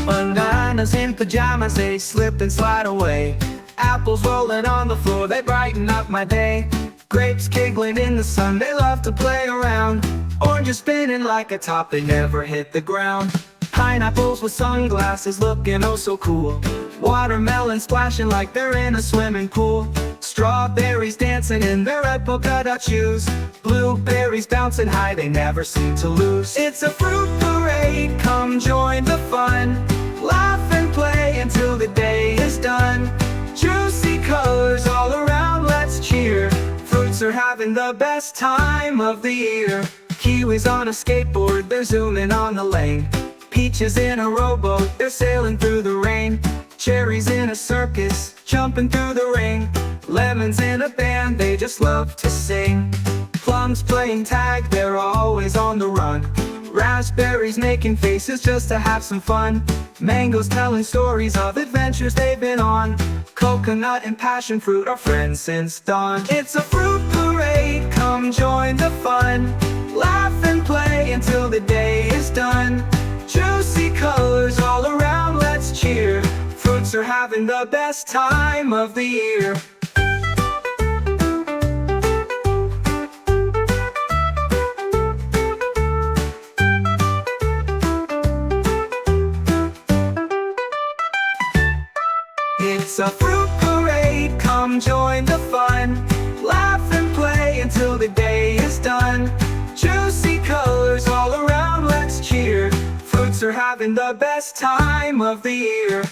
Bananas in pajamas, they slip and slide away. Apples rolling on the floor, they brighten up my day. Grapes giggling in the sun, they love to play around. Oranges spinning like a top, they never hit the ground. Pineapples with sunglasses looking oh so cool. Watermelons splashing like they're in a swimming pool. Strawberries dancing in their red polka-dot shoes. Blueberries bouncing high, they never seem to lose. It's a fruit parade, come join the fun. Laugh and play until the day is done. Juicy colors all around, let's cheer. Fruits are having the best time of the year. Kiwis on a skateboard, they're zooming on the lane. Peaches in a rowboat, they're sailing through the rain. Cherries in a circus, jumping through the ring. Lemons in a band, they just love to sing. Plums playing tag, they're always on the run. Raspberries making faces just to have some fun. Mangoes telling stories of adventures they've been on. Coconut and passion fruit are friends since dawn. It's a fruit parade, come join the fun. Laugh and play until the day is done. Juicy colors all around, let's cheer. Fruits are having the best time of the year. It's a fruit parade, come join the fun. Laugh and play until the day is done. Juicy colors all around, let's cheer. Fruits are having the best time of the year.